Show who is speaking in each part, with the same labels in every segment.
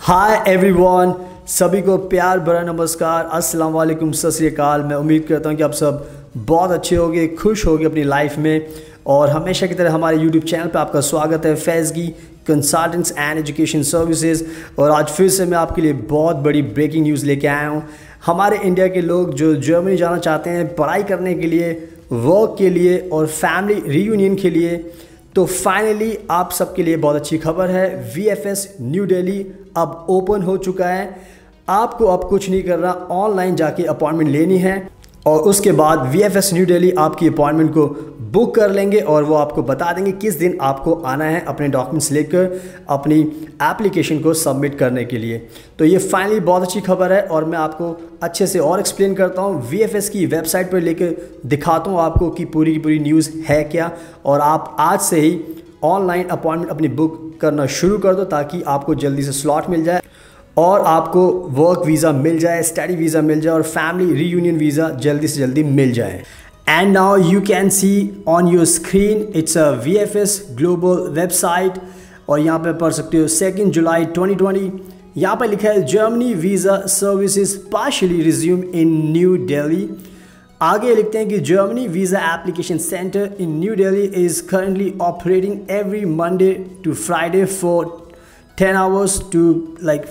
Speaker 1: Hi everyone, सभी को प्यार भरा नमस्कार, अस्सलाम वालेकुम, सत श्री अकाल। मैं उम्मीद करता हूँ कि आप सब बहुत अच्छे होंगे, खुश होंगे अपनी लाइफ में। और हमेशा की तरह हमारे यूट्यूब चैनल पर आपका स्वागत है, फैज़गी कंसल्टेंट्स एंड एजुकेशन सर्विसेज। और आज फिर से मैं आपके लिए बहुत बड़ी ब्रेकिंग न्यूज़ लेके आया हूँ। हमारे इंडिया के लोग जो जर्मनी जाना चाहते हैं पढ़ाई करने के लिए, वर्क के लिए और फैमिली रीयूनियन के लिए, तो फाइनली आप सबके लिए बहुत अच्छी खबर है। VFS न्यू दिल्ली अब ओपन हो चुका है। आपको अब कुछ नहीं करना, ऑनलाइन जाके अपॉइंटमेंट लेनी है और उसके बाद VFS न्यू दिल्ली आपकी अपॉइंटमेंट को बुक कर लेंगे और वो आपको बता देंगे किस दिन आपको आना है अपने डॉक्यूमेंट्स लेकर अपनी एप्लीकेशन को सबमिट करने के लिए। तो ये फाइनली बहुत अच्छी खबर है और मैं आपको अच्छे से और एक्सप्लेन करता हूँ। VFS की वेबसाइट पर लेकर दिखाता हूँ आपको कि पूरी की पूरी न्यूज़ है क्या, और आप आज से ही ऑनलाइन अपॉइंटमेंट अपनी बुक करना शुरू कर दो ताकि आपको जल्दी से स्लॉट मिल जाए और आपको वर्क वीज़ा मिल जाए, स्टडी वीज़ा मिल जाए और फैमिली रीयूनियन वीज़ा जल्दी से जल्दी मिल जाए। And now you can see on your screen it's a VFS global website और यहाँ पे पढ़ सकते हो 2 जुलाई 2020। यहाँ पर लिखा है Germany visa services partially resume in new Delhi. आगे लिखते हैं कि Germany visa application centre in new Delhi is currently operating every Monday to Friday for 10 hours to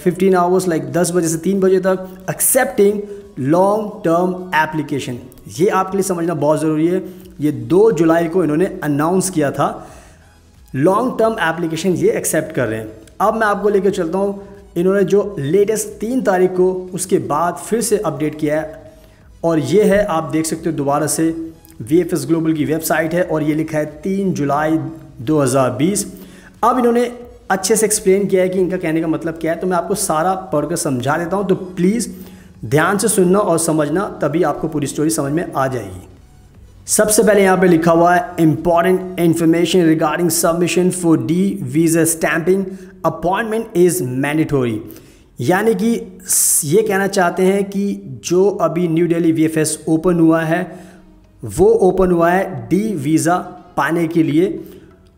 Speaker 1: 15 hours 10 बजे से 3 बजे तक, एक्सेप्टिंग लॉन्ग टर्म एप्लीकेशन। ये आपके लिए समझना बहुत ज़रूरी है। ये 2 जुलाई को इन्होंने अनाउंस किया था, लॉन्ग टर्म एप्लीकेशन ये एक्सेप्ट कर रहे हैं। अब मैं आपको लेकर चलता हूँ, इन्होंने जो लेटेस्ट 3 तारीख को उसके बाद फिर से अपडेट किया है और ये है, आप देख सकते हो दोबारा से VFS ग्लोबल की वेबसाइट है और ये लिखा है 3 जुलाई 2020। अब इन्होंने अच्छे से एक्सप्लेन किया है कि इनका कहने का मतलब क्या है, तो मैं आपको सारा पढ़कर समझा देता हूँ। तो प्लीज़ ध्यान से सुनना और समझना, तभी आपको पूरी स्टोरी समझ में आ जाएगी। सबसे पहले यहाँ पे लिखा हुआ है important information regarding submission for D visa stamping appointment is mandatory. यानी कि ये कहना चाहते हैं कि जो अभी न्यू दिल्ली VFS ओपन हुआ है वो ओपन हुआ है D वीज़ा पाने के लिए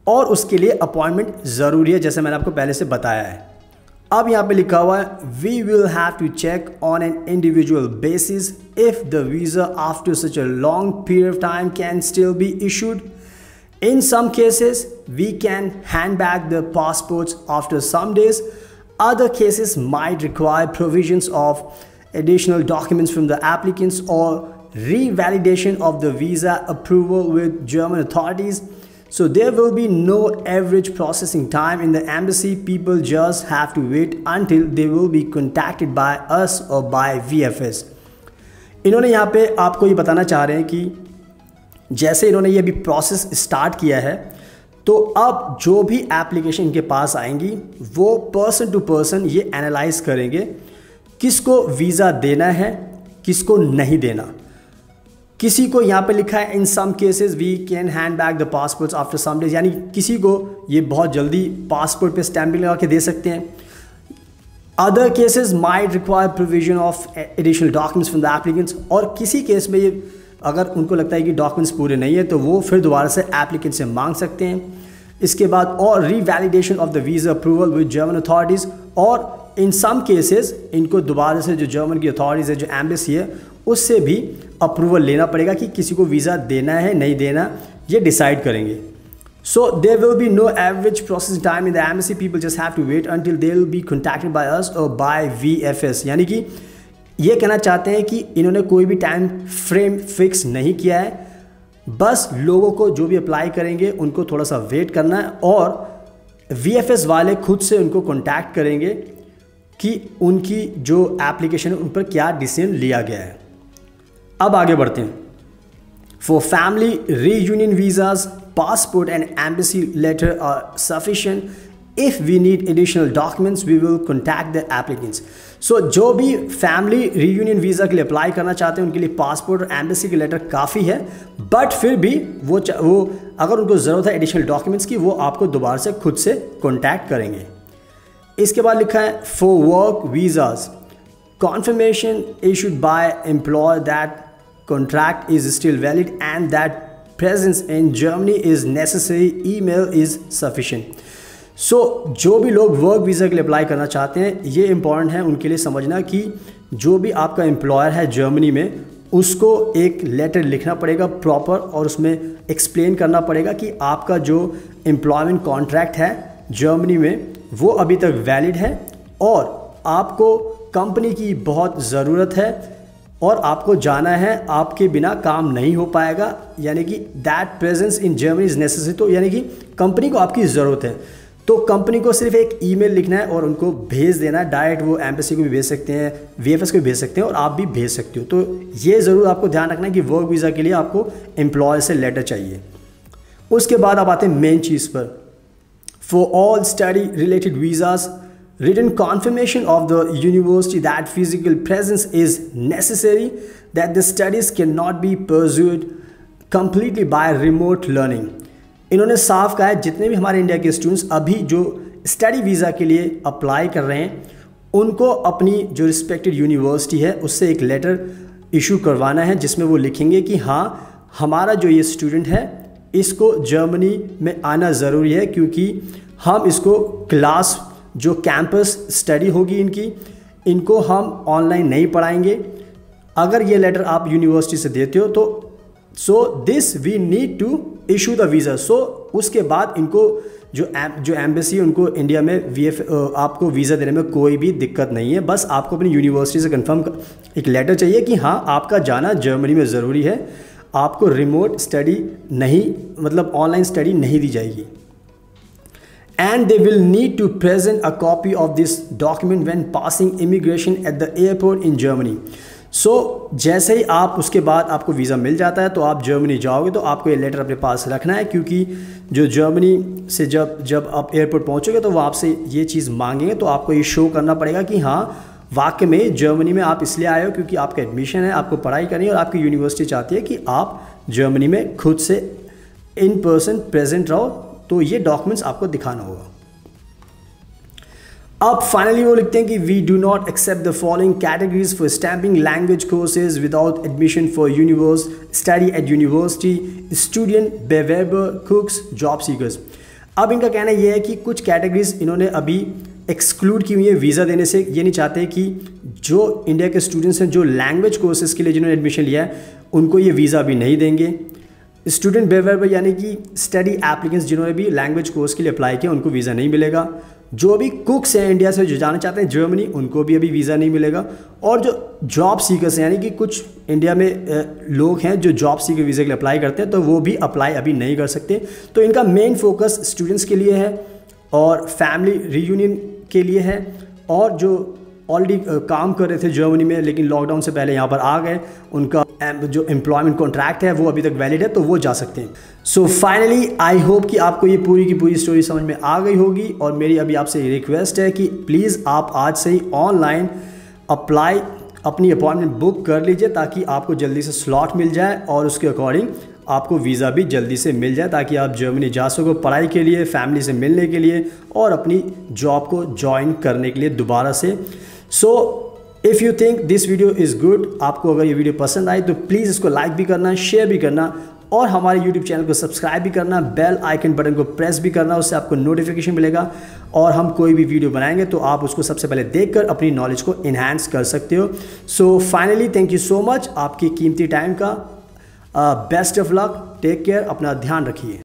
Speaker 1: और उसके लिए अपॉइंटमेंट ज़रूरी है, जैसे मैंने आपको पहले से बताया है। अब यहाँ पे लिखा हुआ है we will have to check on an individual basis if the visa after such a long period of time can still be issued. In some cases we can hand back the passports after some days. Other cases might require provisions of additional documents from the applicants or revalidation of the visa approval with German authorities. So there will be no average processing time in the embassy. People just have to wait until they will be contacted by us or by VFS. इन्होंने यहाँ पे आपको ये बताना चाह रहे हैं कि जैसे इन्होंने ये अभी प्रोसेस स्टार्ट किया है, तो अब जो भी एप्लीकेशन इनके पास आएंगी वो पर्सन टू पर्सन ये एनालाइज करेंगे किसको वीज़ा देना है, किसको नहीं देना। किसी को यहाँ पे लिखा है in some cases we can hand back the passports after some days, यानी किसी को ये बहुत जल्दी पासपोर्ट पे स्टैंपिंग लगा के दे सकते हैं। Other cases might require provision of additional documents from the applicants, और किसी केस में ये अगर उनको लगता है कि डॉक्यूमेंट्स पूरे नहीं है तो वो फिर दोबारा से एप्लीकेंट से मांग सकते हैं। इसके बाद और revalidation of the visa approval with German authorities, और इन सम केसेस इनको दोबारा से जो जर्मन की अथॉरिटीज़ है, जो एम्बेसी है, उससे भी अप्रूवल लेना पड़ेगा कि किसी को वीज़ा देना है नहीं देना, ये डिसाइड करेंगे। So there will be no average processing time in the embassy, people just have to wait until they will be contacted by us और बाय VFS। यानी कि ये कहना चाहते हैं कि इन्होंने कोई भी टाइम फ्रेम फिक्स नहीं किया है, बस लोगों को जो भी अप्लाई करेंगे उनको थोड़ा सा वेट करना है और VFS वाले खुद से उनको कांटेक्ट करेंगे कि उनकी जो एप्लीकेशन है उन पर क्या डिसीजन लिया गया है। अब आगे बढ़ते हैं। For family reunion visas passport and embassy letter are sufficient. If we need additional documents, we will contact the applicants. So जो भी फैमिली रीयूनियन वीज़ा के लिए अप्लाई करना चाहते हैं उनके लिए पासपोर्ट और एम्बेसी के लेटर काफ़ी है, बट फिर भी वो अगर उनको ज़रूरत है एडिशनल डॉक्यूमेंट्स की, वो आपको दोबारा से खुद से कॉन्टैक्ट करेंगे। इसके बाद लिखा है for work visas conformation issued by employer that contract is still valid and that presence in Germany is necessary, email is sufficient. जो भी लोग वर्क वीज़ा के लिए अप्लाई करना चाहते हैं, ये इम्पॉर्टेंट है उनके लिए समझना कि जो भी आपका एम्प्लॉयर है जर्मनी में, उसको एक लेटर लिखना पड़ेगा प्रॉपर, और उसमें एक्सप्लेन करना पड़ेगा कि आपका जो एम्प्लॉयमेंट कॉन्ट्रैक्ट है जर्मनी में वो अभी तक वैलिड है और आपको कंपनी की बहुत ज़रूरत है और आपको जाना है, आपके बिना काम नहीं हो पाएगा, यानी कि that presence in Germany is necessary. तो यानी कि कंपनी को आपकी ज़रूरत है, तो कंपनी को सिर्फ एक ईमेल लिखना है और उनको भेज देना है। डायरेक्ट वो एम्बेसी को भी भेज सकते हैं, वीएफएस को भी भेज सकते हैं और आप भी भेज सकते हो। तो ये ज़रूर आपको ध्यान रखना है कि वर्क वीज़ा के लिए आपको एम्प्लॉयर से लेटर चाहिए। उसके बाद आप आते हैं मेन चीज़ पर। For all study related visas, written confirmation of the university that physical presence is necessary, that the studies cannot be pursued completely by remote learning। इन्होंने साफ कहा है जितने भी हमारे इंडिया के स्टूडेंट्स अभी जो स्टडी वीज़ा के लिए अप्लाई कर रहे हैं, उनको अपनी जो रिस्पेक्टेड यूनिवर्सिटी है उससे एक लेटर इशू करवाना है जिसमें वो लिखेंगे कि हाँ, हमारा जो ये स्टूडेंट है इसको जर्मनी में आना ज़रूरी है, क्योंकि हम इसको क्लास जो कैंपस स्टडी होगी इनको हम ऑनलाइन नहीं पढ़ाएंगे। अगर ये लेटर आप यूनिवर्सिटी से देते हो तो so this we need to issue the visa. So उसके बाद इनको जो एम्बेसी उनको इंडिया में आपको वीज़ा देने में कोई भी दिक्कत नहीं है। बस आपको अपनी यूनिवर्सिटी से कंफर्म एक लेटर चाहिए कि हाँ, आपका जाना जर्मनी में ज़रूरी है, आपको रिमोट स्टडी नहीं, मतलब ऑनलाइन स्टडी नहीं दी जाएगी। And they will need to present a copy of this document when passing immigration at the airport in Germany। So जैसे ही आप उसके बाद आपको वीज़ा मिल जाता है तो आप जर्मनी जाओगे तो आपको ये लेटर अपने पास रखना है, क्योंकि जो जर्मनी से जब आप एयरपोर्ट पहुंचोगे तो वो आपसे ये चीज़ मांगेंगे, तो आपको ये शो करना पड़ेगा कि हाँ, वाकई में जर्मनी में आप इसलिए आए हो क्योंकि आपका एडमिशन है, आपको पढ़ाई करनी है और आपकी यूनिवर्सिटी चाहती है कि आप जर्मनी में खुद से इन पर्सन प्रेजेंट रहो। तो ये डॉक्यूमेंट्स आपको दिखाना होगा। अब फाइनली वो लिखते हैं कि we do not accept the following categories for stamping language courses without admission for study at university, student, बेवेबर, कुक्स, जॉब सीकर्स। अब इनका कहना यह है कि कुछ कैटेगरीज इन्होंने अभी एक्सक्लूड की हुई है वीज़ा देने से। ये नहीं चाहते कि जो इंडिया के स्टूडेंट्स हैं जो लैंग्वेज कोर्सेज के लिए जिन्होंने एडमिशन लिया है उनको ये वीज़ा भी नहीं देंगे। स्टूडेंट बेवेबर यानी कि स्टडी एप्लीकेंट्स जिन्होंने भी लैंग्वेज कोर्स के लिए अप्लाई किया उनको वीज़ा नहीं मिलेगा। जो भी कुक्स हैं इंडिया से जो जाना चाहते हैं जर्मनी, उनको भी अभी वीज़ा नहीं मिलेगा। और जो जॉब सीकर्स हैं, यानी कि कुछ इंडिया में लोग हैं जो जॉब सीकर वीज़ा के लिए अप्लाई करते हैं, तो वो भी अप्लाई अभी नहीं कर सकते। तो इनका मेन फोकस स्टूडेंट्स के लिए है और फैमिली रीयूनियन के लिए है, और जो ऑलरेडी काम कर रहे थे जर्मनी में लेकिन लॉकडाउन से पहले यहाँ पर आ गए, उनका जो एम्प्लॉयमेंट कॉन्ट्रैक्ट है वो अभी तक वैलिड है, तो वो जा सकते हैं। सो फाइनली आई होप कि आपको ये पूरी की पूरी स्टोरी समझ में आ गई होगी, और मेरी अभी आपसे रिक्वेस्ट है कि प्लीज़ आप आज से ही ऑनलाइन अप्लाई अपनी अपॉइंटमेंट बुक कर लीजिए ताकि आपको जल्दी से स्लॉट मिल जाए और उसके अकॉर्डिंग आपको वीज़ा भी जल्दी से मिल जाए, ताकि आप जर्मनी जा सको पढ़ाई के लिए, फैमिली से मिलने के लिए और अपनी जॉब को ज्वाइन करने के लिए दोबारा से। So if you think this video is good, आपको अगर ये वीडियो पसंद आई तो प्लीज़ इसको लाइक भी करना, शेयर भी करना और हमारे YouTube चैनल को सब्सक्राइब भी करना, बेल आइकन बटन को प्रेस भी करना, उससे आपको नोटिफिकेशन मिलेगा और हम कोई भी वीडियो बनाएंगे तो आप उसको सबसे पहले देखकर अपनी नॉलेज को इन्हांस कर सकते हो। So finally thank you so much आपकी कीमती टाइम का। Best of luck, take care, अपना ध्यान रखिए।